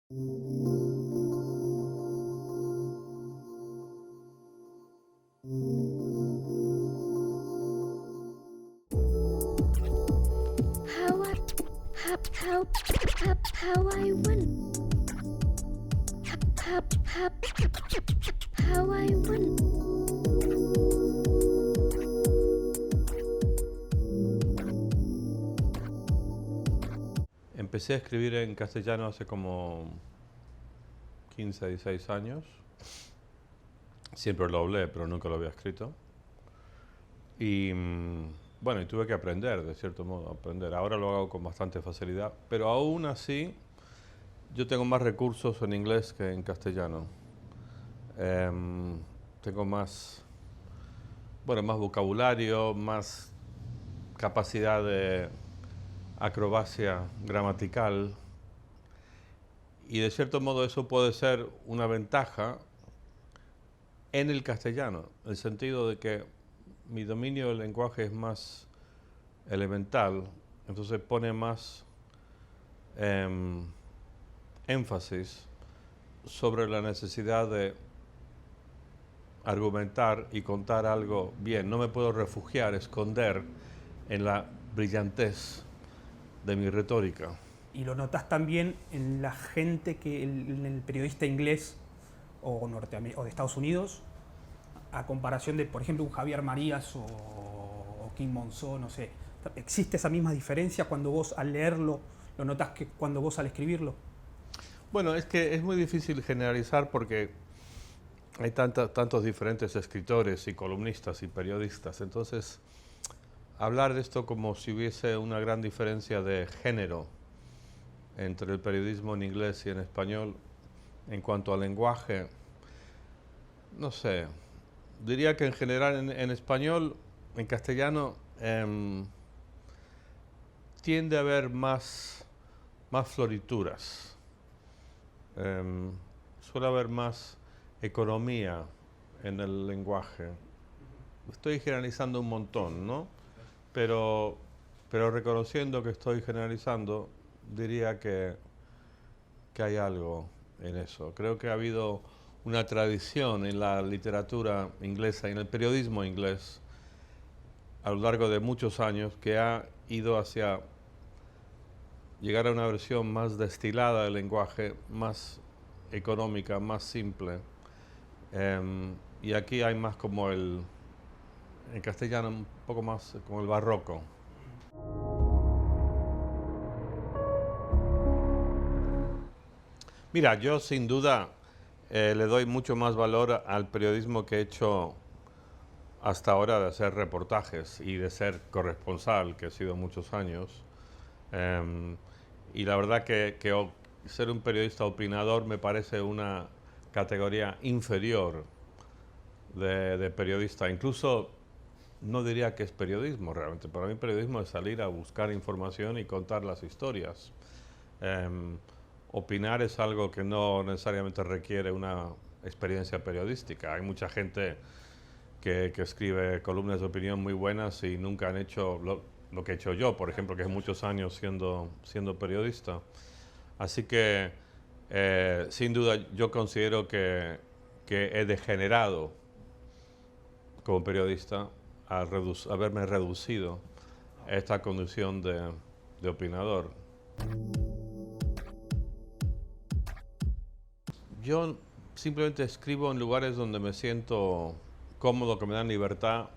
How I, how I win. How I win. Empecé a escribir en castellano hace como 15, 16 años. Siempre lo hablé, pero nunca lo había escrito. Y bueno, y tuve que aprender, de cierto modo, aprender. Ahora lo hago con bastante facilidad, pero aún así yo tengo más recursos en inglés que en castellano. Tengo más, bueno, más vocabulario, más capacidad de acrobacia gramatical, y de cierto modo eso puede ser una ventaja en el castellano, en el sentido de que mi dominio del lenguaje es más elemental, entonces pone más énfasis sobre la necesidad de argumentar y contar algo bien. No me puedo refugiar, esconder en la brillantez de mi retórica. Y lo notas también en la gente en el periodista inglés o de Estados Unidos, a comparación de, por ejemplo, un Javier Marías o Kim Monzó, no sé. ¿Existe esa misma diferencia cuando vos al leerlo lo notas que cuando vos al escribirlo? Bueno, es que es muy difícil generalizar porque hay tantos diferentes escritores y columnistas y periodistas. Entonces, hablar de esto como si hubiese una gran diferencia de género entre el periodismo en inglés y en español en cuanto al lenguaje, no sé. Diría que en general en español, en castellano, tiende a haber más florituras. Suele haber más economía en el lenguaje. Estoy generalizando un montón, ¿no? Pero reconociendo que estoy generalizando, diría que hay algo en eso. Creo que ha habido una tradición en la literatura inglesa y en el periodismo inglés a lo largo de muchos años que ha ido hacia llegar a una versión más destilada del lenguaje, más económica, más simple. Y aquí hay más como en castellano, un poco más como el barroco. Mira, yo sin duda le doy mucho más valor al periodismo que he hecho hasta ahora, de hacer reportajes y de ser corresponsal, que he sido muchos años. Y la verdad que ser un periodista opinador me parece una categoría inferior de periodista. Incluso no diría que es periodismo realmente. Para mí periodismo es salir a buscar información y contar las historias. Opinar es algo que no necesariamente requiere una experiencia periodística. Hay mucha gente que escribe columnas de opinión muy buenas y nunca han hecho lo que he hecho yo, por ejemplo, que es muchos años siendo periodista. Así que, sin duda, yo considero que he degenerado como periodista al haberme reducido a esta condición de opinador. Yo simplemente escribo en lugares donde me siento cómodo, que me dan libertad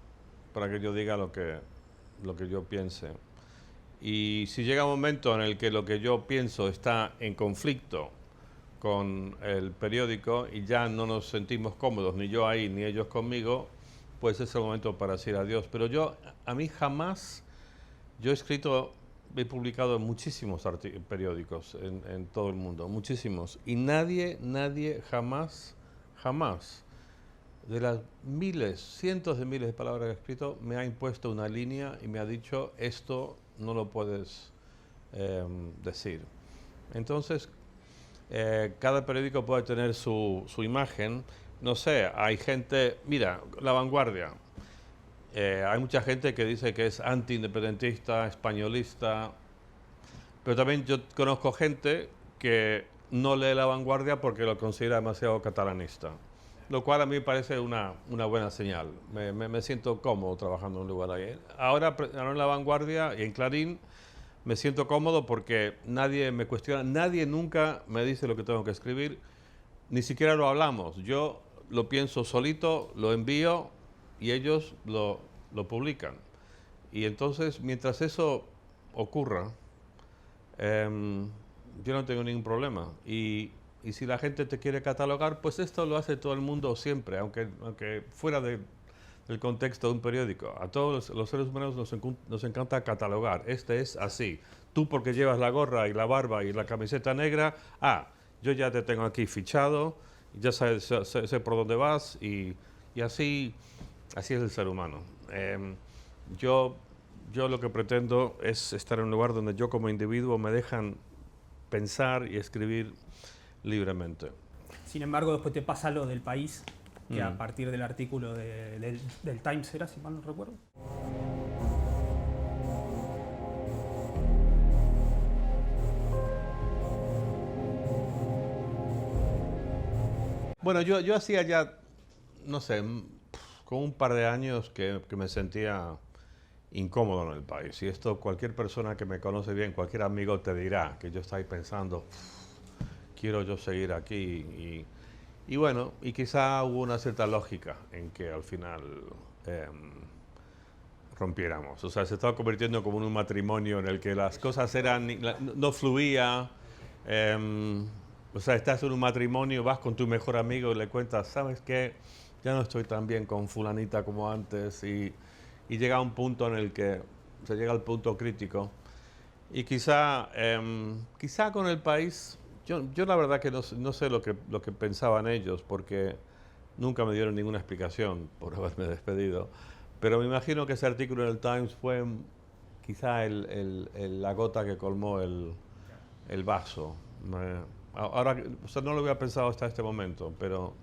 para que yo diga lo que yo piense. Y si llega un momento en el que lo que yo pienso está en conflicto con el periódico y ya no nos sentimos cómodos, ni yo ahí, ni ellos conmigo, pues es el momento para decir adiós. Pero a mí jamás, yo he publicado en muchísimos periódicos en todo el mundo, muchísimos. Y nadie jamás, de las miles, cientos de miles de palabras que he escrito, me ha impuesto una línea y me ha dicho, esto no lo puedes decir. Entonces, cada periódico puede tener su imagen. No sé, hay gente, mira, La Vanguardia. Hay mucha gente que dice que es anti-independentista, españolista, pero también yo conozco gente que no lee La Vanguardia porque lo considera demasiado catalanista, lo cual a mí me parece una buena señal. Me siento cómodo trabajando en un lugar ahí. Ahora en La Vanguardia y en Clarín me siento cómodo porque nadie me cuestiona, nadie nunca me dice lo que tengo que escribir, ni siquiera lo hablamos. Yo lo pienso solito, lo envío y ellos lo publican. Y entonces, mientras eso ocurra, yo no tengo ningún problema. Y si la gente te quiere catalogar, pues esto lo hace todo el mundo siempre, aunque fuera del contexto de un periódico. A todos los seres humanos nos encanta catalogar. Este es así. Tú porque llevas la gorra y la barba y la camiseta negra, yo ya te tengo aquí fichado, ya sé por dónde vas y así es el ser humano. Yo lo que pretendo es estar en un lugar donde yo como individuo me dejan pensar y escribir libremente. Sin embargo, después te pasa lo del País, que a partir del artículo del Times era, si mal no recuerdo. Bueno, yo hacía ya, no sé, con un par de años que me sentía incómodo en el país. Y esto cualquier persona que me conoce bien, cualquier amigo te dirá que yo estoy pensando, quiero yo seguir aquí. Y bueno, y quizá hubo una cierta lógica en que al final rompiéramos. O sea, se estaba convirtiendo como en un matrimonio en el que las cosas no fluía. O sea, estás en un matrimonio, vas con tu mejor amigo y le cuentas, ¿sabes qué? Ya no estoy tan bien con fulanita como antes. Y llega un punto en el que se llega al punto crítico. Y quizá con el país, yo la verdad que no sé lo que pensaban ellos, porque nunca me dieron ninguna explicación por haberme despedido. Pero me imagino que ese artículo en el Times fue quizá la gota que colmó el vaso. Ahora, o sea, no lo había pensado hasta este momento, pero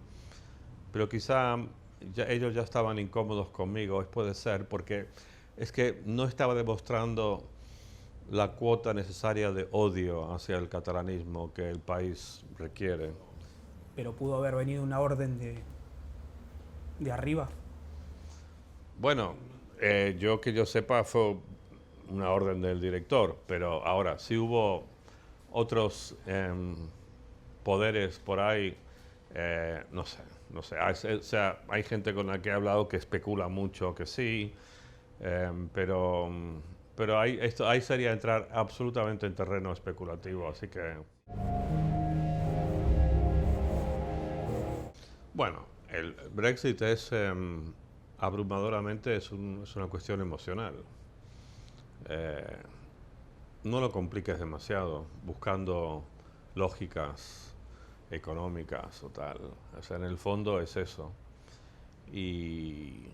quizá ellos ya estaban incómodos conmigo, puede ser, porque es que no estaba demostrando la cuota necesaria de odio hacia el catalanismo que el país requiere. Pero pudo haber venido una orden de arriba. Bueno, que yo sepa fue una orden del director, pero ahora, si hubo otros poderes por ahí, no sé. Hay gente con la que he hablado que especula mucho que sí, pero ahí sería entrar absolutamente en terreno especulativo, así que... Bueno, el Brexit es abrumadoramente es una cuestión emocional. No lo compliques demasiado buscando lógicas económicas o tal. O sea, en el fondo es eso. Y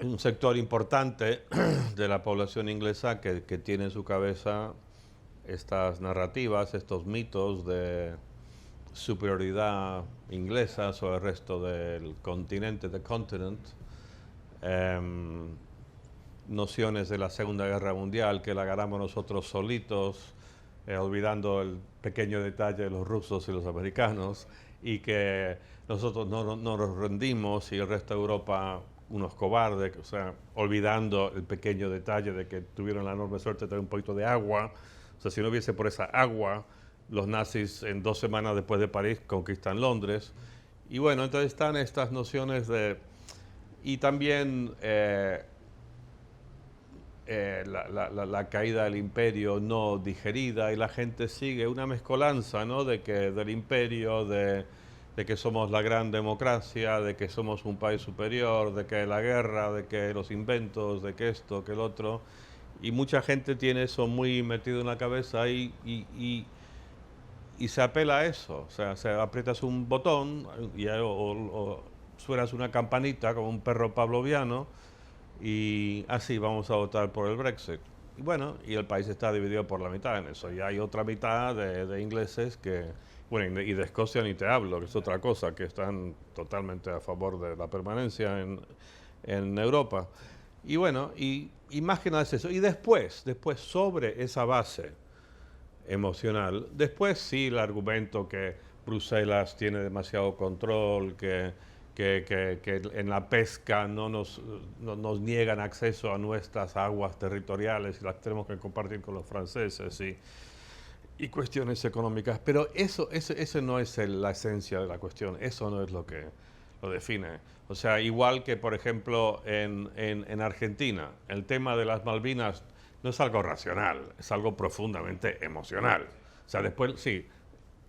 un sector importante de la población inglesa que tiene en su cabeza estas narrativas, estos mitos de superioridad inglesa sobre el resto del continente, nociones de la Segunda Guerra Mundial que la ganamos nosotros solitos, olvidando el pequeño detalle de los rusos y los americanos, y que nosotros no nos rendimos y el resto de Europa unos cobardes, o sea, olvidando el pequeño detalle de que tuvieron la enorme suerte de tener un poquito de agua. O sea, si no hubiese por esa agua, los nazis en 2 semanas después de París conquistan Londres. Y bueno, entonces están estas nociones de... Y también la caída del imperio no digerida, y la gente sigue una mezcolanza, ¿no? Del imperio, de que somos la gran democracia, de que somos un país superior, de que la guerra, de que los inventos, de que esto, que el otro. Y mucha gente tiene eso muy metido en la cabeza y se apela a eso. O sea, aprietas un botón o suenas una campanita como un perro pavloviano y así vamos a votar por el Brexit. Y bueno, y el país está dividido por la mitad en eso. Y hay otra mitad de ingleses que, bueno, y de Escocia ni te hablo, que es otra cosa, que están totalmente a favor de la permanencia en Europa. Y bueno, y más que nada es eso. Y después sobre esa base, emocional. Después sí, el argumento que Bruselas tiene demasiado control, que en la pesca no nos niegan acceso a nuestras aguas territoriales y las tenemos que compartir con los franceses y cuestiones económicas. Pero eso no es la esencia de la cuestión, eso no es lo que lo define. O sea, igual que, por ejemplo, en Argentina, el tema de las Malvinas no es algo racional, es algo profundamente emocional. O sea, después, sí,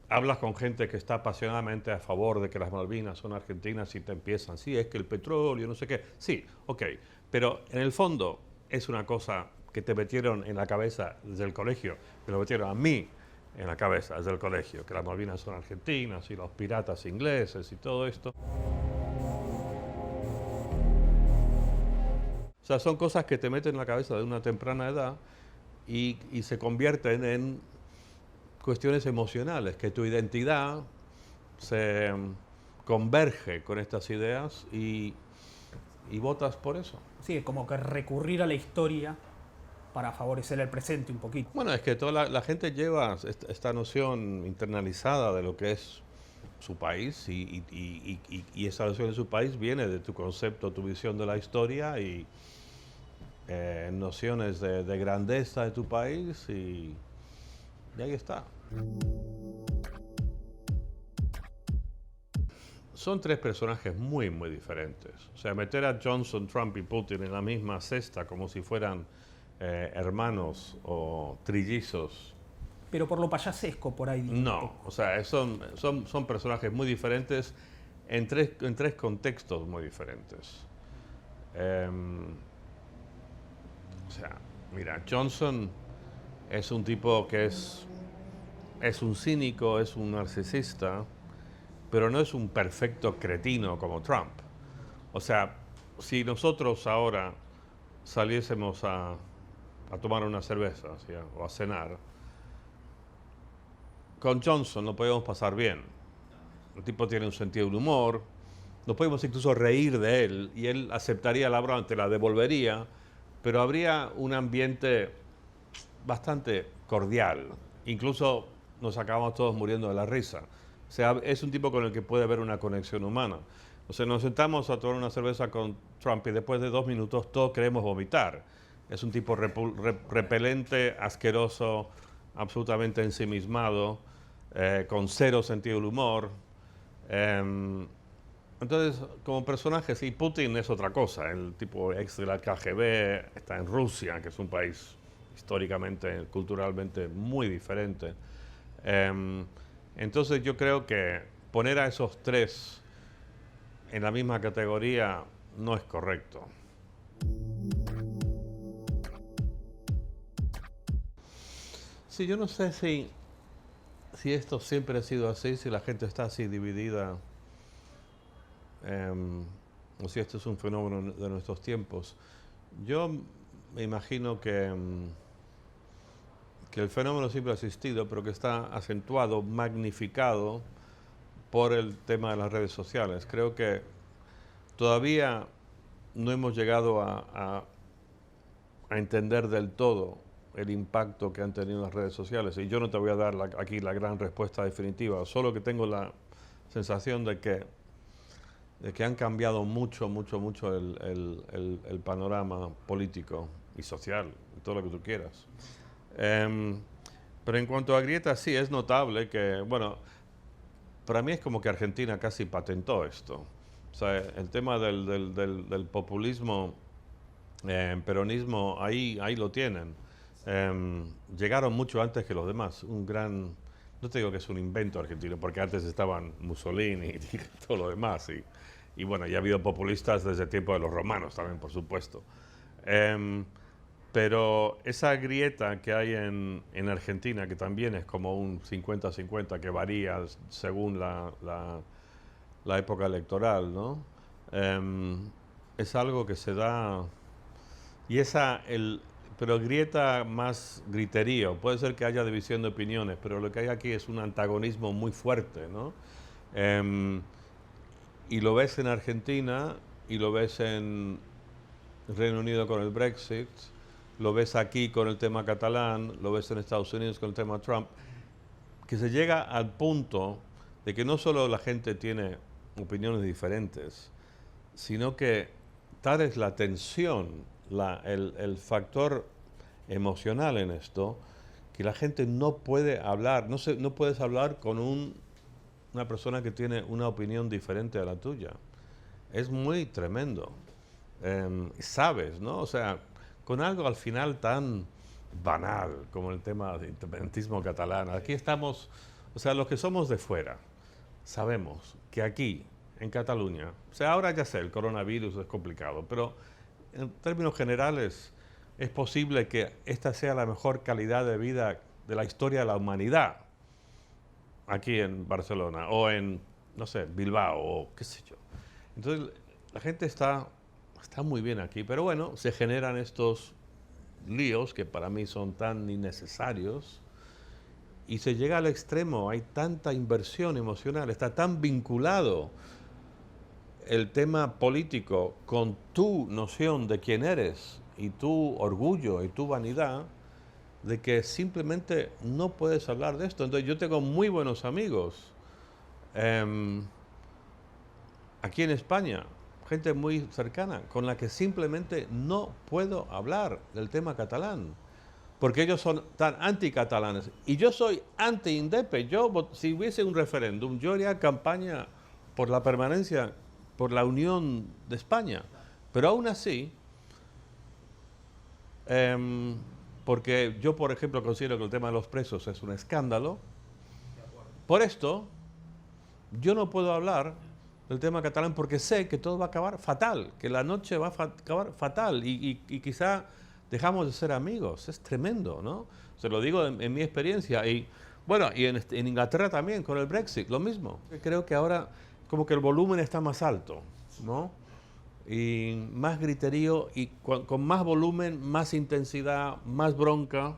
hablas con gente que está apasionadamente a favor de que las Malvinas son argentinas y te empiezan, sí, es que el petróleo, no sé qué. Sí, ok, pero en el fondo es una cosa que te metieron en la cabeza desde el colegio, me lo metieron a mí en la cabeza desde el colegio, que las Malvinas son argentinas y los piratas ingleses y todo esto. O sea, son cosas que te meten en la cabeza de una temprana edad y se convierten en cuestiones emocionales, que tu identidad se converge con estas ideas y votas por eso. Sí, es como que recurrir a la historia para favorecer el presente un poquito. Bueno, es que toda la gente lleva esta noción internalizada de lo que es su país y esa noción de su país viene de tu concepto, tu visión de la historia y nociones de grandeza de tu país y ahí está. Son tres personajes muy, muy diferentes. O sea, meter a Johnson, Trump y Putin en la misma cesta como si fueran hermanos o trillizos. Pero por lo payasesco, por ahí. No, o sea, son personajes muy diferentes en tres contextos muy diferentes. O sea, mira, Johnson es un tipo que es un cínico, es un narcisista, pero no es un perfecto cretino como Trump. O sea, si nosotros ahora saliésemos a tomar una cerveza, ¿sí?, o a cenar, con Johnson no podemos pasar bien. El tipo tiene un sentido del humor, nos podemos incluso reír de él y él aceptaría la broma, te la devolvería, pero habría un ambiente bastante cordial. Incluso nos acabamos todos muriendo de la risa. O sea, es un tipo con el que puede haber una conexión humana. O sea, nos sentamos a tomar una cerveza con Trump y después de 2 minutos todos queremos vomitar. Es un tipo repelente, asqueroso, absolutamente ensimismado, con cero sentido del humor. Entonces, como personaje, sí, Putin es otra cosa. El tipo ex de la KGB está en Rusia, que es un país históricamente, culturalmente muy diferente. Entonces yo creo que poner a esos tres en la misma categoría no es correcto. Sí, yo no sé si esto siempre ha sido así, si la gente está así dividida, o si esto es un fenómeno de nuestros tiempos. Yo me imagino que el fenómeno siempre ha existido, pero que está acentuado, magnificado por el tema de las redes sociales. Creo que todavía no hemos llegado a entender del todo el impacto que han tenido las redes sociales. Y yo no te voy a dar aquí la gran respuesta definitiva, solo que tengo la sensación de que han cambiado mucho el panorama político y social, y todo lo que tú quieras. Pero en cuanto a grietas, sí, es notable que, bueno, para mí es como que Argentina casi patentó esto. O sea, el tema del populismo, peronismo, ahí lo tienen. Llegaron mucho antes que los demás. No te digo que es un invento argentino, porque antes estaban Mussolini y todo lo demás. Y bueno, ya ha habido populistas desde el tiempo de los romanos también, por supuesto. Pero esa grieta que hay en Argentina, que también es como un 50-50, que varía según la época electoral, ¿no? Es algo que se da. Y pero grieta más griterío. Puede ser que haya división de opiniones, pero lo que hay aquí es un antagonismo muy fuerte, ¿no? Y lo ves en Argentina y lo ves en Reino Unido con el Brexit. lo ves aquí con el tema catalán, lo ves en Estados Unidos con el tema Trump, que se llega al punto de que no solo la gente tiene opiniones diferentes, sino que tal es la tensión, el factor emocional en esto, que la gente no puede hablar, no puedes hablar con una persona que tiene una opinión diferente a la tuya. Es muy tremendo. Sabes, ¿no? O sea, con algo al final tan banal como el tema del independentismo catalán. Aquí estamos, o sea, los que somos de fuera, sabemos que aquí, en Cataluña, o sea, ahora ya sé, el coronavirus es complicado, pero en términos generales es posible que esta sea la mejor calidad de vida de la historia de la humanidad, aquí en Barcelona, o en, no sé, Bilbao, o qué sé yo. Entonces, la gente está muy bien aquí, pero bueno, se generan estos líos que para mí son tan innecesarios y se llega al extremo, hay tanta inversión emocional, está tan vinculado el tema político con tu noción de quién eres y tu orgullo y tu vanidad, de que simplemente no puedes hablar de esto. Entonces yo tengo muy buenos amigos aquí en España, gente muy cercana, con la que simplemente no puedo hablar del tema catalán, porque ellos son tan anticatalanes. Y yo soy anti-indepe. Si hubiese un referéndum, yo haría campaña por la permanencia, por la unión de España. Pero aún así, porque yo, por ejemplo, considero que el tema de los presos es un escándalo, por esto yo no puedo hablar del tema catalán porque sé que todo va a acabar fatal, que la noche va a acabar fatal y quizá dejamos de ser amigos. Es tremendo, ¿no? Se lo digo en mi experiencia. Y bueno, y en Inglaterra también, con el Brexit, lo mismo. Creo que ahora como que el volumen está más alto, ¿no? Y más griterío y con más volumen, más intensidad, más bronca.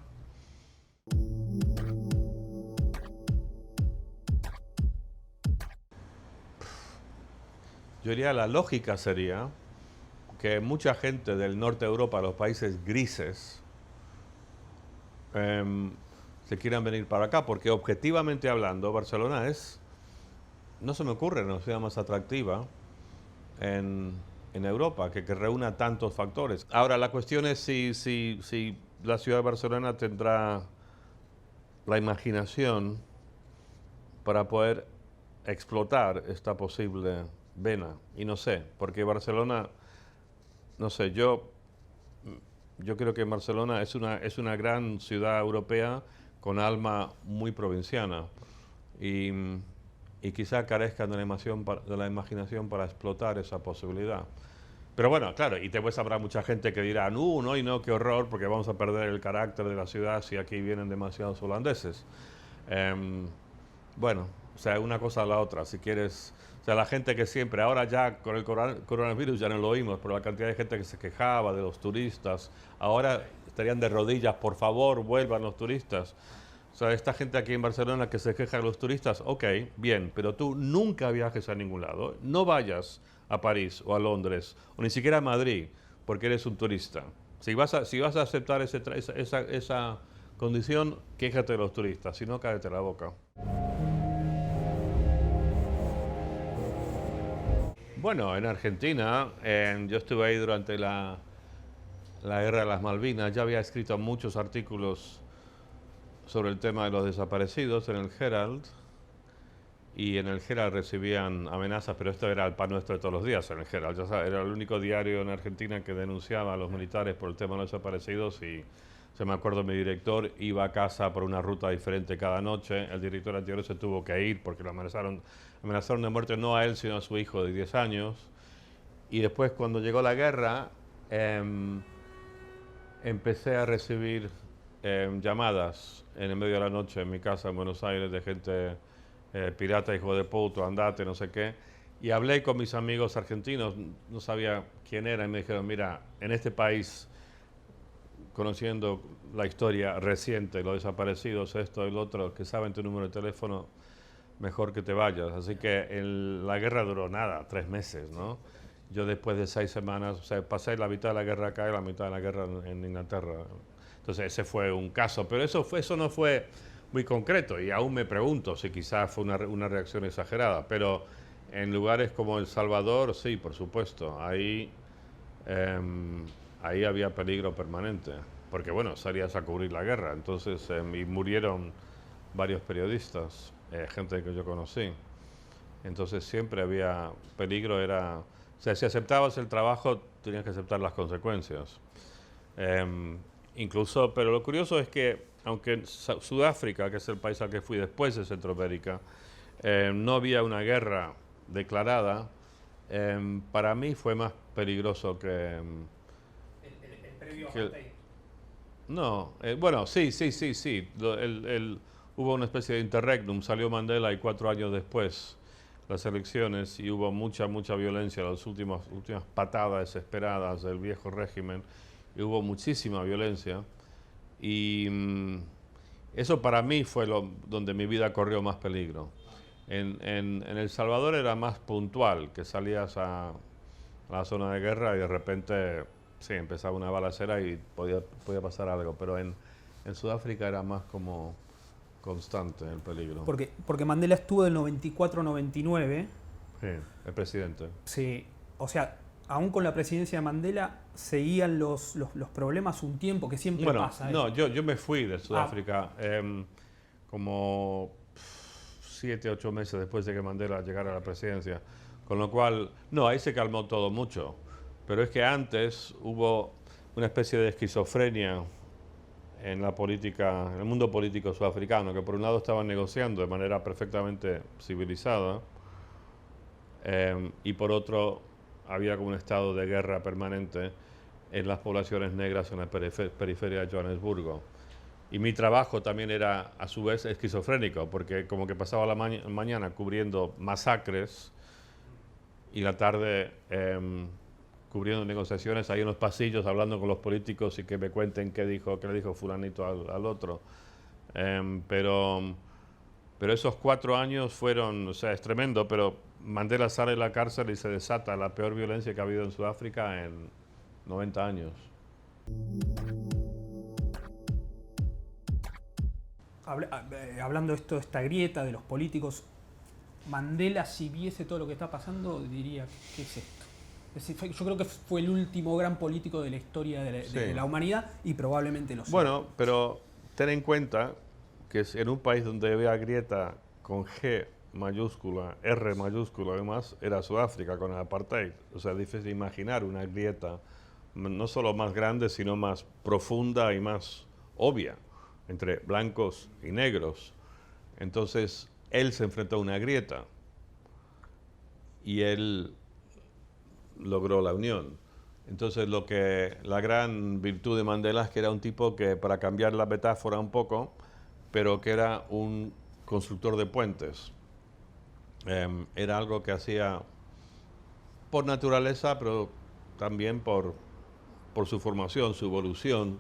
Yo diría la lógica sería que mucha gente del norte de Europa, los países grises, se quieran venir para acá, porque objetivamente hablando, Barcelona no se me ocurre una ciudad más atractiva en Europa, que reúna tantos factores. Ahora, la cuestión es si la ciudad de Barcelona tendrá la imaginación para poder explotar esta posible vena. Y no sé, porque Barcelona, no sé, yo creo que Barcelona es una gran ciudad europea con alma muy provinciana y quizá carezcan de la imaginación para explotar esa posibilidad. Pero bueno, claro, y después habrá mucha gente que dirá, no, y no, qué horror, porque vamos a perder el carácter de la ciudad si aquí vienen demasiados holandeses. Bueno, o sea, una cosa a la otra, si quieres. O sea, la gente que siempre, ahora ya con el coronavirus ya no lo oímos, pero la cantidad de gente que se quejaba de los turistas, ahora estarían de rodillas, por favor, vuelvan los turistas. O sea, esta gente aquí en Barcelona que se queja de los turistas, ok, bien, pero tú nunca viajes a ningún lado, no vayas a París o a Londres, o ni siquiera a Madrid, porque eres un turista. Si vas a aceptar esa condición, quéjate de los turistas, si no, cállate la boca. Bueno, en Argentina, yo estuve ahí durante la Guerra de las Malvinas, ya había escrito muchos artículos sobre el tema de los desaparecidos en el Herald, y en el Herald recibían amenazas, pero esto era el pan nuestro de todos los días en el Herald, ya sabes, era el único diario en Argentina que denunciaba a los militares por el tema de los desaparecidos, y se me acuerdo mi director iba a casa por una ruta diferente cada noche, el director anterior se tuvo que ir porque lo amenazaron de muerte no a él sino a su hijo de 10 años, y después cuando llegó la guerra empecé a recibir llamadas en el medio de la noche en mi casa en Buenos Aires de gente pirata, hijo de puto, andate, no sé qué. Y hablé con mis amigos argentinos, no sabía quién era, y me dijeron, mira, en este país, conociendo la historia reciente, los desaparecidos, esto y lo otro, que saben tu número de teléfono, mejor que te vayas. Así que la guerra duró nada, 3 meses, ¿no? yo después de 6 semanas, o sea, pasé la mitad de la guerra acá y la mitad de la guerra en Inglaterra. Entonces ese fue un caso, pero eso no fue muy concreto y aún me pregunto si quizás fue una reacción exagerada, pero en lugares como El Salvador, sí, por supuesto, ahí había peligro permanente, porque bueno, salías a cubrir la guerra, entonces y murieron varios periodistas, gente que yo conocí, entonces siempre había peligro, o sea, si aceptabas el trabajo tenías que aceptar las consecuencias. Incluso, pero lo curioso es que, aunque en Sudáfrica, que es el país al que fui después de Centroamérica, no había una guerra declarada, para mí fue más peligroso que... El previo que- apartheid. no, bueno, sí. Hubo una especie de interregnum, salió Mandela y 4 años después las elecciones y hubo mucha violencia, las últimas patadas desesperadas del viejo régimen, y hubo muchísima violencia. Y eso para mí fue donde mi vida corrió más peligro. En El Salvador era más puntual, que salías a la zona de guerra y de repente, sí, empezaba una balacera y podía pasar algo, pero en Sudáfrica era más como constante el peligro. Porque Mandela estuvo del 94-99. Sí, el presidente. Sí, o sea, aún con la presidencia de Mandela seguían los problemas un tiempo, que siempre Bueno, pasa. no, yo me fui de Sudáfrica como 7, 8 meses después de que Mandela llegara a la presidencia. Con lo cual, no, ahí se calmó todo mucho. Pero es que antes hubo una especie de esquizofrenia en la política, en el mundo político sudafricano, que por un lado estaban negociando de manera perfectamente civilizada, y por otro había como un estado de guerra permanente en las poblaciones negras en la periferia de Johannesburgo. Y mi trabajo también era a su vez esquizofrénico, porque como que pasaba la mañana cubriendo masacres y la tarde cubriendo negociaciones ahí en los pasillos, hablando con los políticos y que me cuenten qué le dijo fulanito al otro. Pero esos 4 años fueron, o sea, es tremendo, pero Mandela sale de la cárcel y se desata la peor violencia que ha habido en Sudáfrica en 90 años. Hablando de esto, de esta grieta de los políticos, Mandela, si viese todo lo que está pasando, diría, ¿qué es esto? Es decir, yo creo que fue el último gran político de la historia de Sí. la humanidad y probablemente lo sea. Bueno, pero ten en cuenta que en un país donde había grieta con G mayúscula, R mayúscula además, era Sudáfrica con el apartheid. O sea, es difícil imaginar una grieta no solo más grande, sino más profunda y más obvia entre blancos y negros. Entonces, él se enfrentó a una grieta y él logró la unión. Entonces, la gran virtud de Mandela es que era un tipo que, para cambiar la metáfora un poco, pero que era un constructor de puentes. Era algo que hacía por naturaleza, pero también por su formación, su evolución.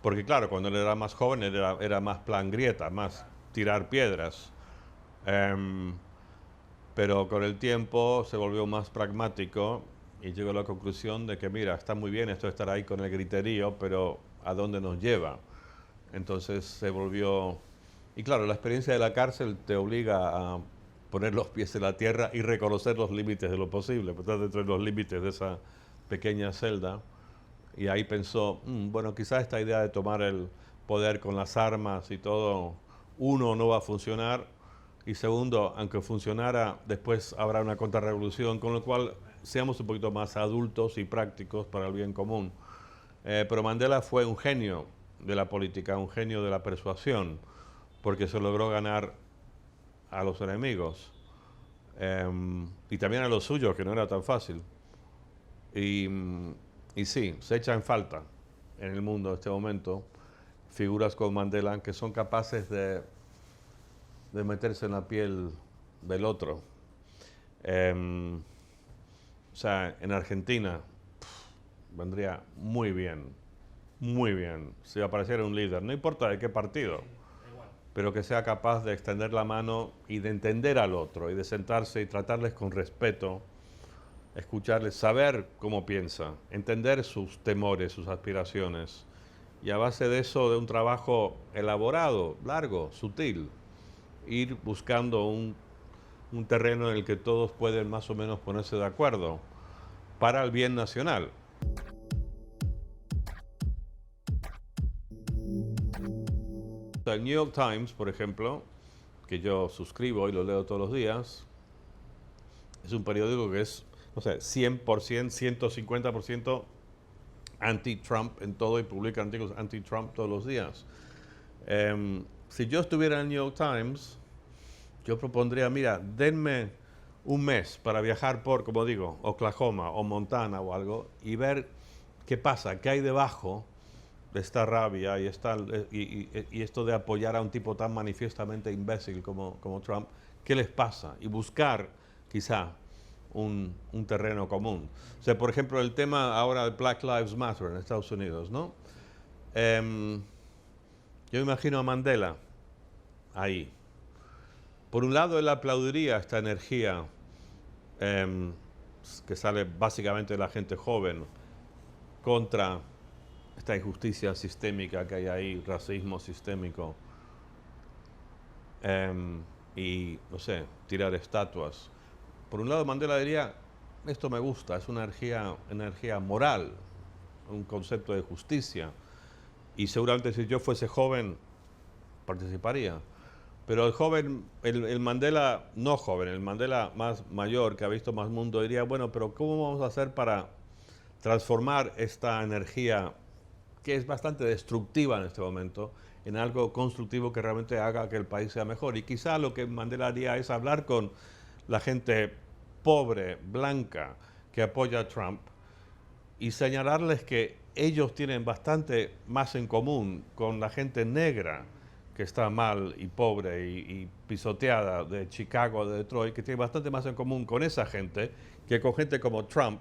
Porque claro, cuando él era más joven era más plan grieta, más tirar piedras. Pero con el tiempo se volvió más pragmático y llegó a la conclusión de que, mira, está muy bien esto de estar ahí con el griterío, pero ¿a dónde nos lleva? Entonces se volvió... Y claro, la experiencia de la cárcel te obliga a poner los pies en la tierra y reconocer los límites de lo posible, pues estás dentro de los límites de esa pequeña celda. Y ahí pensó, bueno, quizás esta idea de tomar el poder con las armas y todo, uno, no va a funcionar, y segundo, aunque funcionara, después habrá una contrarrevolución, con lo cual seamos un poquito más adultos y prácticos para el bien común. Pero Mandela fue un genio de la política, un genio de la persuasión, porque se logró ganar a los enemigos, y también a los suyos, que no era tan fácil. Y sí, se echa en falta en el mundo en este momento figuras como Mandela que son capaces de meterse en la piel del otro. O sea, en Argentina vendría muy bien, si apareciera un líder, no importa de qué partido, pero que sea capaz de extender la mano y de entender al otro y de sentarse y tratarles con respeto escucharle, saber cómo piensa, entender sus temores, sus aspiraciones. Y a base de eso, de un trabajo elaborado, largo, sutil, ir buscando un terreno en el que todos pueden más o menos ponerse de acuerdo para el bien nacional. El New York Times, por ejemplo, que yo suscribo y lo leo todos los días, es un periódico que es, no sé, 100%, 150% anti-Trump en todo y publica artículos anti-Trump todos los días. Si yo estuviera en el New York Times, yo propondría, mira, denme un mes para viajar por, como digo, Oklahoma o Montana o algo y ver qué pasa, qué hay debajo de esta rabia y esto de apoyar a un tipo tan manifiestamente imbécil como Trump, ¿qué les pasa? Y buscar quizá un terreno común. O sea, por ejemplo, el tema ahora de Black Lives Matter en Estados Unidos, ¿no? Yo imagino a Mandela ahí. Por un lado, él aplaudiría esta energía que sale básicamente de la gente joven contra esta injusticia sistémica que hay ahí, racismo sistémico, y, no sé, tirar estatuas. Por un lado, Mandela diría, esto me gusta, es una energía moral, un concepto de justicia, y seguramente si yo fuese joven, participaría. Pero el joven, el Mandela no joven, el Mandela más mayor, que ha visto más mundo, diría, bueno, pero ¿cómo vamos a hacer para transformar esta energía que es bastante destructiva en este momento en algo constructivo que realmente haga que el país sea mejor? Y quizá lo que Mandela haría es hablar con la gente pobre, blanca, que apoya a Trump y señalarles que ellos tienen bastante más en común con la gente negra que está mal y pobre y pisoteada de Chicago, de Detroit, que tiene bastante más en común con esa gente que con gente como Trump,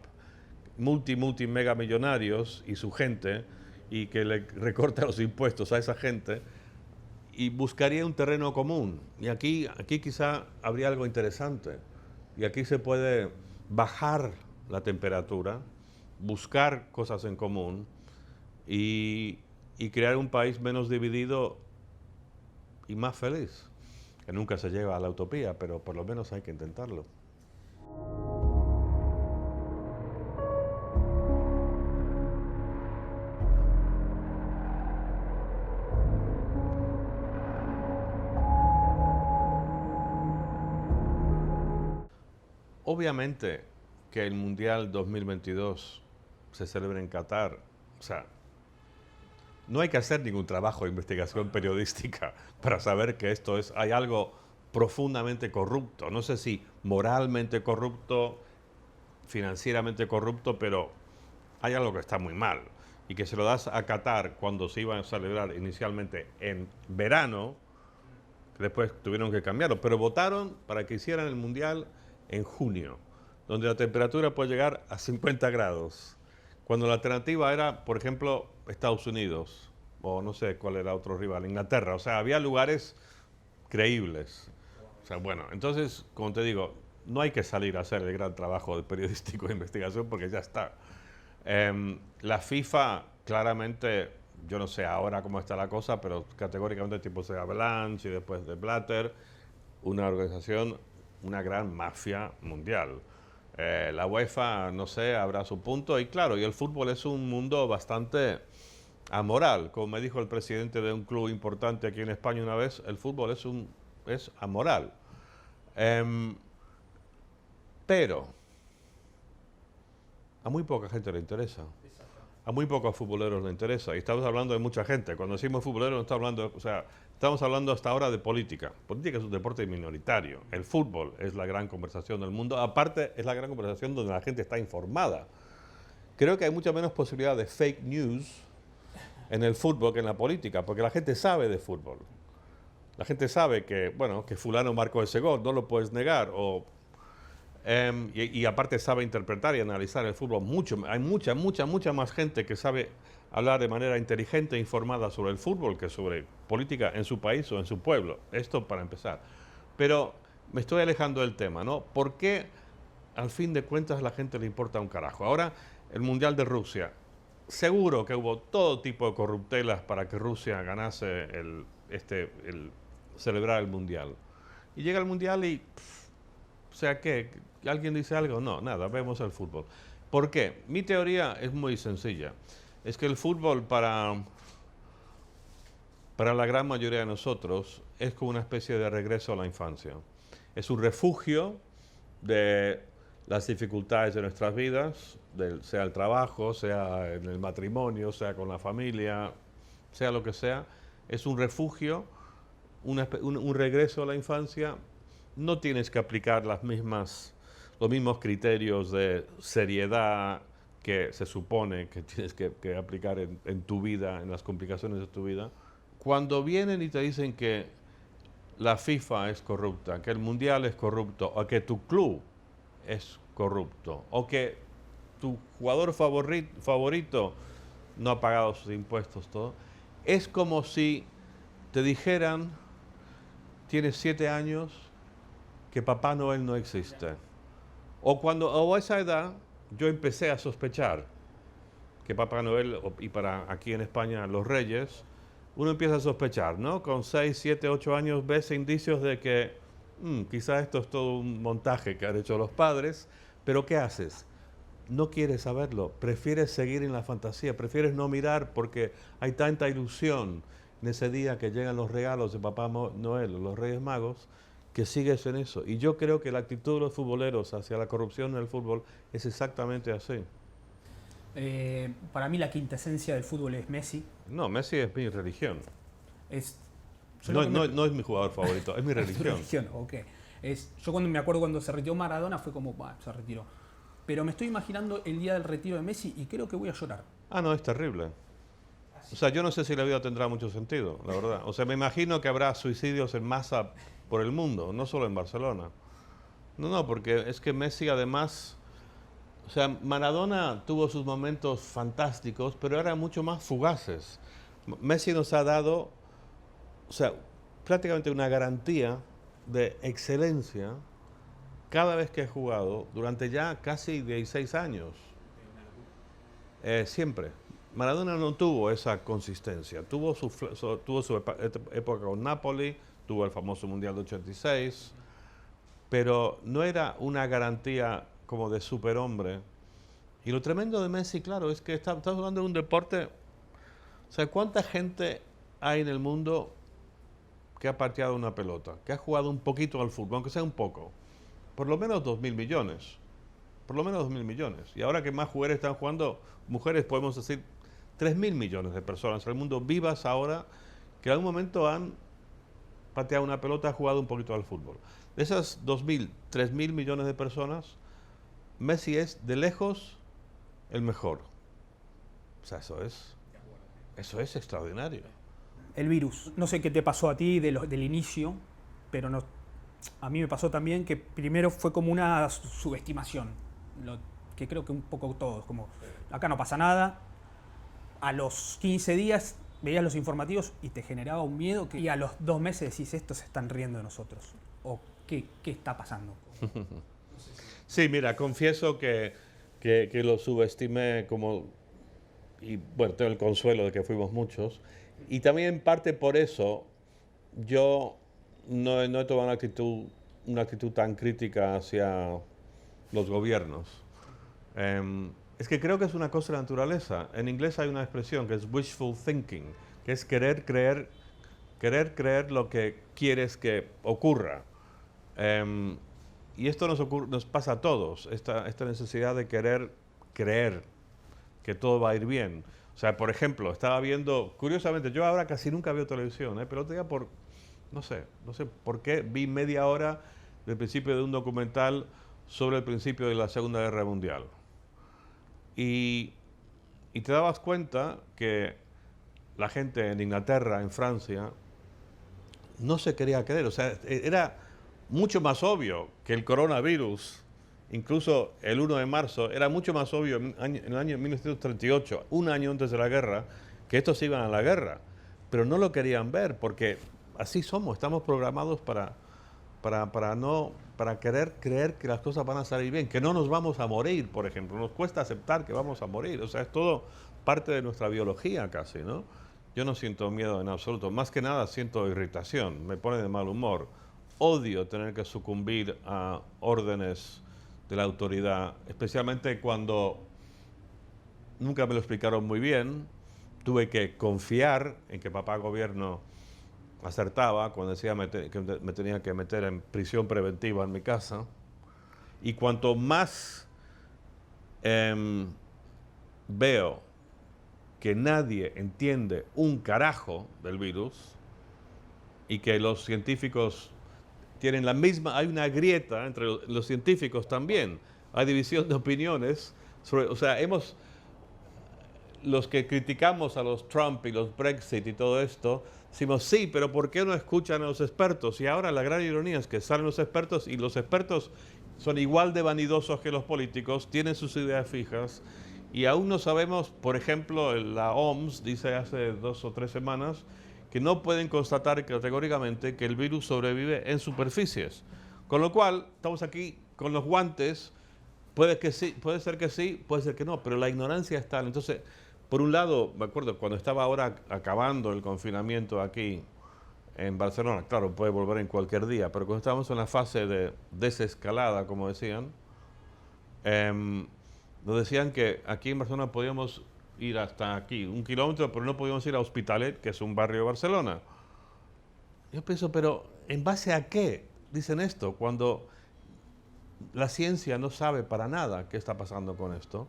mega millonarios y su gente, y que le recorta los impuestos a esa gente, y buscaría un terreno común. Y aquí quizá habría algo interesante. Y aquí se puede bajar la temperatura, buscar cosas en común y crear un país menos dividido y más feliz. Que nunca se llega a la utopía, pero por lo menos hay que intentarlo. Obviamente que el Mundial 2022 se celebre en Qatar, o sea, no hay que hacer ningún trabajo de investigación periodística para saber que hay algo profundamente corrupto. No sé si moralmente corrupto, financieramente corrupto, pero hay algo que está muy mal. Y que se lo das a Qatar cuando se iba a celebrar inicialmente en verano, que después tuvieron que cambiarlo, pero votaron para que hicieran el Mundial en junio, donde la temperatura puede llegar a 50 grados. Cuando la alternativa era, por ejemplo, Estados Unidos, o no sé cuál era otro rival, Inglaterra. O sea, había lugares creíbles. O sea, bueno, entonces, como te digo, no hay que salir a hacer el gran trabajo de periodístico de investigación porque ya está. La FIFA, claramente, yo no sé ahora cómo está la cosa, pero categóricamente tipo de Avalanche y después de Blatter, una organización, una gran mafia mundial. La UEFA, no sé, habrá su punto. Y claro, y el fútbol es un mundo bastante amoral. Como me dijo el presidente de un club importante aquí en España una vez, el fútbol es amoral. Pero a muy poca gente le interesa. A muy pocos futboleros le interesa. Y estamos hablando de mucha gente. Cuando decimos futbolero no estamos hablando, estamos hablando hasta ahora de política. Política es un deporte minoritario. El fútbol es la gran conversación del mundo. Aparte, es la gran conversación donde la gente está informada. Creo que hay mucha menos posibilidad de fake news en el fútbol que en la política, porque la gente sabe de fútbol. La gente sabe que, bueno, que fulano marcó ese gol, no lo puedes negar. Y aparte sabe interpretar y analizar el fútbol mucho. Hay mucha más gente que sabe hablar de manera inteligente e informada sobre el fútbol que sobre política en su país o en su pueblo. Esto para empezar. Pero me estoy alejando del tema, ¿no? ¿Por qué al fin de cuentas a la gente le importa un carajo. Ahora, el Mundial de Rusia. Seguro que hubo todo tipo de corruptelas para que Rusia ganase el celebrar el Mundial. Y llega el Mundial y, o sea, ¿qué? ¿Alguien dice algo? No, nada, vemos el fútbol. ¿Por qué? Mi teoría es muy sencilla. Es que el fútbol para la gran mayoría de nosotros es como una especie de regreso a la infancia. Es un refugio de las dificultades de nuestras vidas, sea el trabajo, sea en el matrimonio, sea con la familia, sea lo que sea. Es un refugio, un regreso a la infancia. No tienes que aplicar los mismos criterios de seriedad que se supone que tienes que aplicar en tu vida, en las complicaciones de tu vida. Cuando vienen y te dicen que la FIFA es corrupta, que el Mundial es corrupto, o que tu club es corrupto, o que tu jugador favorito no ha pagado sus impuestos, todo, es como si te dijeran, tienes 7 años, que Papá Noel no existe. O a esa edad yo empecé a sospechar que Papá Noel, y para aquí en España los Reyes, uno empieza a sospechar, ¿no? Con 6, 7, 8 años ves indicios de que quizás esto es todo un montaje que han hecho los padres, pero ¿qué haces? No quieres saberlo, prefieres seguir en la fantasía, prefieres no mirar porque hay tanta ilusión en ese día que llegan los regalos de Papá Noel o los Reyes Magos, que sigues en eso. Y yo creo que la actitud de los futboleros hacia la corrupción en el fútbol es exactamente así. Para mí la quintesencia del fútbol es Messi. No, Messi es mi religión. No es mi jugador favorito, es mi religión. religión, ok. Yo me acuerdo cuando se retiró Maradona, fue como, se retiró. Pero me estoy imaginando el día del retiro de Messi y creo que voy a llorar. Ah, no, es terrible. O sea, yo no sé si la vida tendrá mucho sentido, la verdad. O sea, me imagino que habrá suicidios en masa por el mundo, no solo en Barcelona. No, porque es que Messi además... O sea, Maradona tuvo sus momentos fantásticos, pero eran mucho más fugaces. Messi nos ha dado, o sea, prácticamente una garantía de excelencia cada vez que ha jugado durante ya casi 16 años. Siempre. Maradona no tuvo esa consistencia. Tuvo su época con Napoli, tuvo el famoso Mundial de 86, pero no era una garantía como de superhombre. Y lo tremendo de Messi, claro, es que estamos hablando de un deporte. O sea, ¿cuánta gente hay en el mundo que ha pateado una pelota, que ha jugado un poquito al fútbol, aunque sea un poco? Por lo menos 2.000 millones. Por lo menos 2.000 millones. Y ahora que más mujeres están jugando, mujeres podemos decir 3.000 millones de personas en el mundo vivas ahora que en algún momento han pateado una pelota, jugado un poquito al fútbol. De esas 2.000, 3.000 millones de personas, Messi es de lejos el mejor. O sea, eso es extraordinario. El virus. No sé qué te pasó a ti del inicio, pero a mí me pasó también que primero fue como una subestimación, que creo que un poco todos, como acá no pasa nada. A los 15 días veías los informativos y te generaba un miedo y a los 2 meses decís, estos se están riendo de nosotros. O ¿qué está pasando? Sí, mira, confieso que lo subestimé y bueno, tengo el consuelo de que fuimos muchos. Y también en parte por eso yo no he tomado una actitud tan crítica hacia los gobiernos. Es que creo que es una cosa de la naturaleza. En inglés hay una expresión que es wishful thinking, que es querer creer lo que quieres que ocurra. Y esto nos pasa a todos, esta necesidad de querer creer que todo va a ir bien. O sea, por ejemplo, estaba viendo, curiosamente, yo ahora casi nunca veo televisión, pero otro día no sé por qué, vi media hora del principio de un documental sobre el principio de la Segunda Guerra Mundial. Y te dabas cuenta que la gente en Inglaterra, en Francia, no se quería creer. O sea, era mucho más obvio que el coronavirus, incluso el 1 de marzo, era mucho más obvio en el año 1938, un año antes de la guerra, que estos iban a la guerra. Pero no lo querían ver porque así somos, estamos programados para para querer creer que las cosas van a salir bien, que no nos vamos a morir, por ejemplo. Nos cuesta aceptar que vamos a morir. O sea, es todo parte de nuestra biología casi, ¿no? Yo no siento miedo en absoluto. Más que nada siento irritación, me pone de mal humor. Odio tener que sucumbir a órdenes de la autoridad, especialmente cuando nunca me lo explicaron muy bien. Tuve que confiar en que papá gobierno acertaba cuando decía que me tenía que meter en prisión preventiva en mi casa. Y cuanto más veo que nadie entiende un carajo del virus y que los científicos tienen la misma, hay una grieta entre los científicos también, hay división de opiniones, o sea, los que criticamos a los Trump y los Brexit y todo esto, decimos, sí, pero ¿por qué no escuchan a los expertos? Y ahora la gran ironía es que salen los expertos y los expertos son igual de vanidosos que los políticos, tienen sus ideas fijas y aún no sabemos, por ejemplo, la OMS dice hace 2 o 3 semanas que no pueden constatar categóricamente que el virus sobrevive en superficies. Con lo cual, estamos aquí con los guantes, puede ser que sí, puede ser que no, pero la ignorancia es tal. Entonces, por un lado, me acuerdo, cuando estaba ahora acabando el confinamiento aquí en Barcelona, claro, puede volver en cualquier día, pero cuando estábamos en la fase de desescalada, como decían, nos decían que aquí en Barcelona podíamos ir hasta aquí, 1 kilómetro, pero no podíamos ir a Hospitalet, que es un barrio de Barcelona. Yo pienso, pero ¿en base a qué dicen esto? Cuando la ciencia no sabe para nada qué está pasando con esto,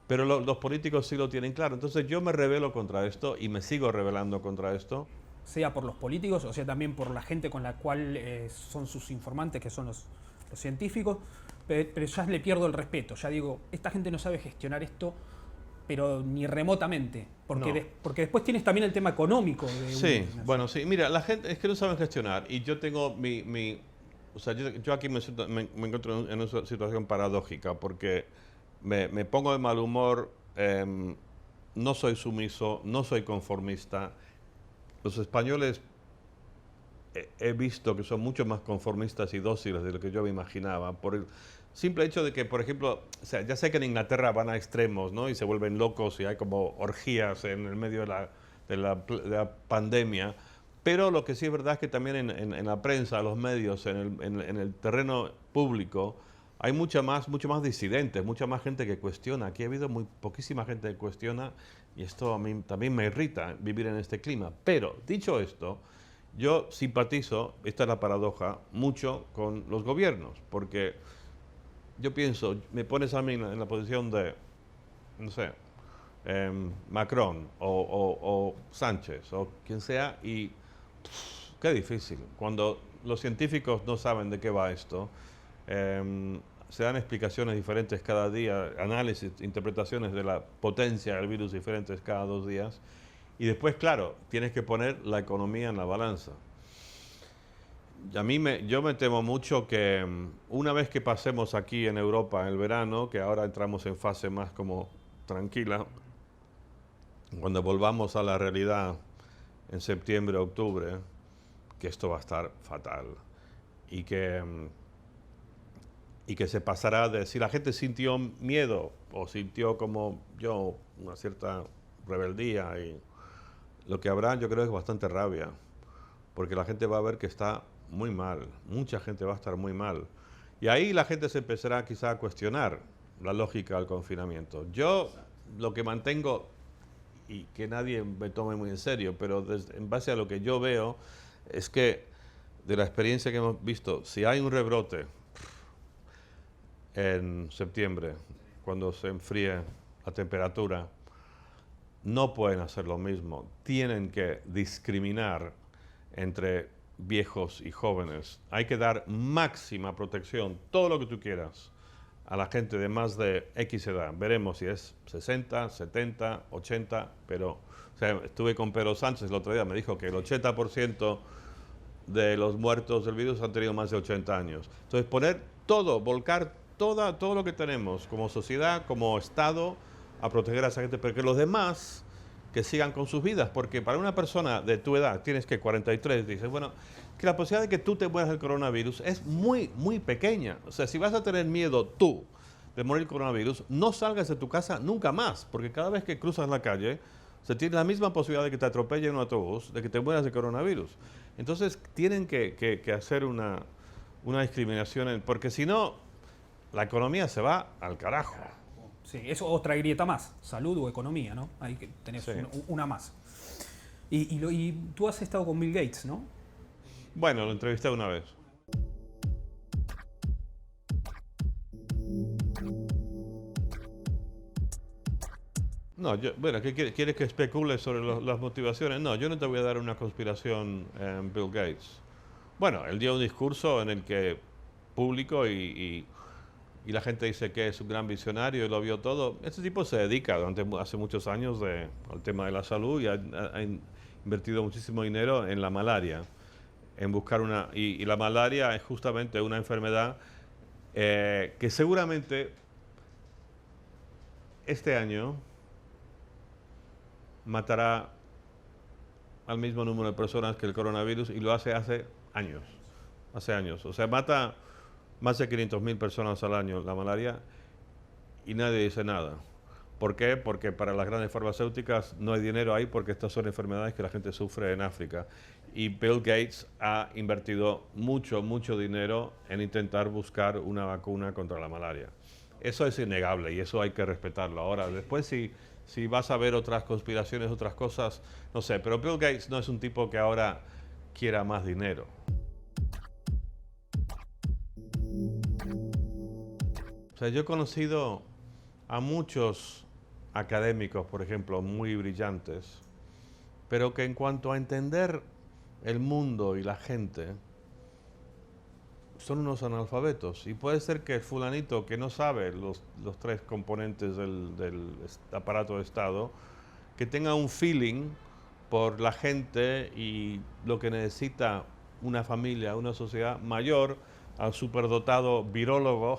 pero los políticos sí lo tienen claro. Entonces yo me rebelo contra esto y me sigo rebelando contra esto. Sea por los políticos, o sea también por la gente con la cual son sus informantes, que son los científicos, pero ya le pierdo el respeto. Ya digo, esta gente no sabe gestionar esto, pero ni remotamente, porque, No. porque después tienes también el tema económico. Sí, bueno, sí. Mira, la gente es que no saben gestionar y yo tengo o sea, yo aquí me encuentro en una situación paradójica porque me pongo de mal humor, no soy sumiso, no soy conformista. Los españoles he visto que son mucho más conformistas y dóciles de lo que yo me imaginaba, por el simple hecho de que, por ejemplo, o sea, ya sé que en Inglaterra van a extremos, ¿no? Y se vuelven locos y hay como orgías en el medio de la pandemia, pero lo que sí es verdad es que también en la prensa, los medios, en el terreno público, hay mucho más disidentes, mucha más gente que cuestiona. Aquí ha habido muy poquísima gente que cuestiona y esto a mí también me irrita vivir en este clima. Pero, dicho esto, yo simpatizo, esta es la paradoja, mucho con los gobiernos, porque yo pienso, me pones a mí en la posición de, no sé, Macron o Sánchez o quien sea y qué difícil. Cuando los científicos no saben de qué va esto, se dan explicaciones diferentes cada día, análisis, interpretaciones de la potencia del virus diferentes cada 2 días. Y después, claro, tienes que poner la economía en la balanza. Yo me temo mucho que una vez que pasemos aquí en Europa en el verano, que ahora entramos en fase más como tranquila, cuando volvamos a la realidad en septiembre, octubre, que esto va a estar fatal y que se pasará de, si la gente sintió miedo o sintió como yo una cierta rebeldía, y lo que habrá yo creo es bastante rabia, porque la gente va a ver que está muy mal, mucha gente va a estar muy mal. Y ahí la gente se empezará quizá a cuestionar la lógica del confinamiento. Yo lo que mantengo, y que nadie me tome muy en serio, pero en base a lo que yo veo, es que de la experiencia que hemos visto, si hay un rebrote en septiembre, cuando se enfríe la temperatura, no pueden hacer lo mismo. Tienen que discriminar entre viejos y jóvenes. Hay que dar máxima protección, todo lo que tú quieras, a la gente de más de X edad. Veremos si es 60, 70, 80, pero o sea, estuve con Pedro Sánchez el otro día, me dijo que el 80% de los muertos del virus han tenido más de 80 años. Entonces, poner todo, volcar todo lo que tenemos como sociedad, como Estado, a proteger a esa gente, pero que los demás que sigan con sus vidas, porque para una persona de tu edad, tienes que 43, dices, bueno, que la posibilidad de que tú te mueras del coronavirus es muy, muy pequeña. O sea, si vas a tener miedo tú de morir del coronavirus, no salgas de tu casa nunca más, porque cada vez que cruzas la calle, se tiene la misma posibilidad de que te atropelle un autobús, de que te mueras de coronavirus. Entonces, tienen que hacer una discriminación, porque si no, la economía se va al carajo. Sí, eso otra grieta más, salud o economía, ¿no? Ahí que tenés Sí. una más. Y tú has estado con Bill Gates, ¿no? Bueno, lo entrevisté una vez. No, bueno, ¿quieres que especule sobre las motivaciones? No, yo no te voy a dar una conspiración en Bill Gates. Bueno, él dio un discurso en el que público y la gente dice que es un gran visionario y lo vio todo. Este tipo se dedica hace muchos años al tema de la salud y ha invertido muchísimo dinero en la malaria, en buscar y la malaria es justamente una enfermedad que seguramente este año matará al mismo número de personas que el coronavirus y lo hace años. Hace años. O sea, mata más de 500.000 personas al año la malaria y nadie dice nada. ¿Por qué? Porque para las grandes farmacéuticas no hay dinero ahí porque estas son enfermedades que la gente sufre en África. Y Bill Gates ha invertido mucho, mucho dinero en intentar buscar una vacuna contra la malaria. Eso es innegable y eso hay que respetarlo. Ahora, después si vas a ver otras conspiraciones, otras cosas, no sé, pero Bill Gates no es un tipo que ahora quiera más dinero. O sea, yo he conocido a muchos académicos, por ejemplo, muy brillantes, pero que en cuanto a entender el mundo y la gente, son unos analfabetos. Y puede ser que el fulanito que no sabe los tres componentes del aparato de Estado, que tenga un feeling por la gente y lo que necesita una familia, una sociedad mayor al superdotado virólogo.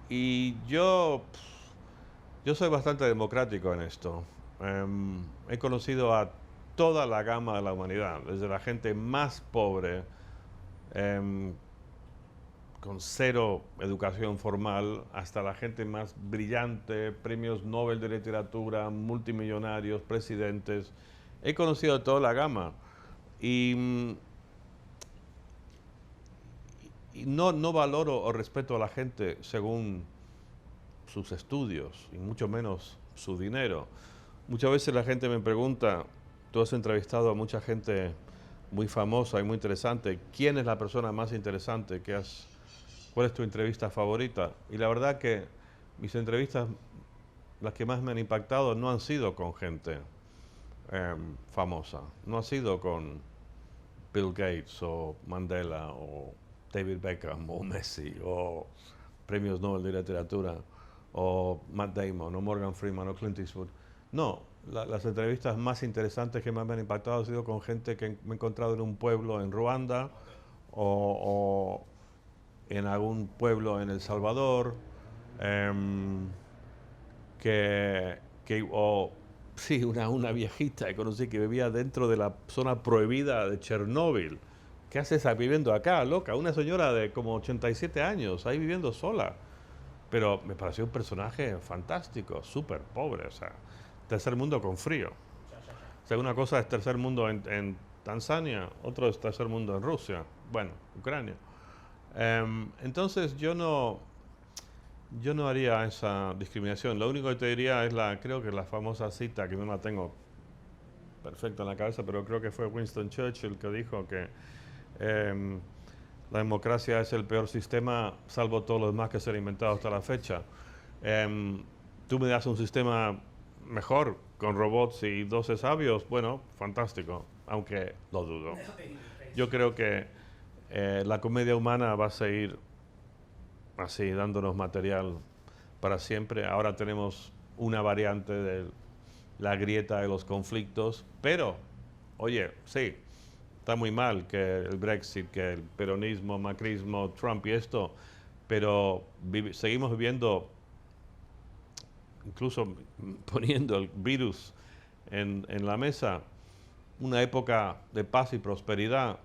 Y yo soy bastante democrático en esto. He conocido a toda la gama de la humanidad, desde la gente más pobre, con cero educación formal, hasta la gente más brillante, premios Nobel de literatura, multimillonarios, presidentes. He conocido toda la gama y no valoro o respeto a la gente según sus estudios y mucho menos su dinero. Muchas veces la gente me pregunta, tú has entrevistado a mucha gente muy famosa y muy interesante, ¿quién es la persona más interesante cuál es tu entrevista favorita? Y la verdad que mis entrevistas, las que más me han impactado, no han sido con gente famosa, no ha sido con Bill Gates o Mandela o David Beckham o Messi o premios Nobel de literatura o Matt Damon o Morgan Freeman o Clint Eastwood. No, las entrevistas más interesantes que más me han impactado han sido con gente que me he encontrado en un pueblo en Ruanda o en algún pueblo en El Salvador, sí, una viejita que conocí que vivía dentro de la zona prohibida de Chernóbil. ¿Qué hace esa viviendo acá, loca? Una señora de como 87 años, ahí viviendo sola. Pero me pareció un personaje fantástico, súper pobre, o sea, tercer mundo con frío. O sea, una cosa es tercer mundo en Tanzania, otro es tercer mundo en Rusia, bueno, Ucrania. Entonces yo no haría esa discriminación. Lo único que te diría es creo que la famosa cita, que no la tengo perfecta en la cabeza, pero creo que fue Winston Churchill que dijo que la democracia es el peor sistema, salvo todos los demás que se han inventado hasta la fecha. Tú me das un sistema mejor, con robots y 12 sabios, bueno, fantástico, aunque lo dudo. Yo creo que la comedia humana va a seguir así, dándonos material para siempre. Ahora tenemos una variante de la grieta de los conflictos, pero, oye, sí, está muy mal que el Brexit, que el peronismo, macrismo, Trump y esto, pero seguimos viviendo, incluso poniendo el virus en la mesa, una época de paz y prosperidad,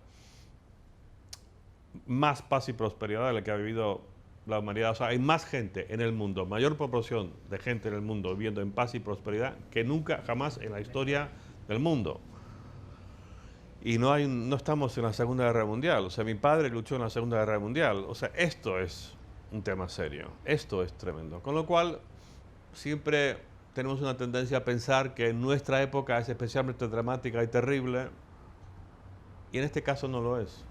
más paz y prosperidad de la que ha vivido la humanidad. O sea, hay más gente en el mundo, mayor proporción de gente en el mundo viviendo en paz y prosperidad que nunca, jamás en la historia del mundo. Y no estamos en la Segunda Guerra Mundial. O sea, mi padre luchó en la Segunda Guerra Mundial. O sea, esto es un tema serio. Esto es tremendo. Con lo cual, siempre tenemos una tendencia a pensar que nuestra época es especialmente dramática y terrible. Y en este caso no lo es.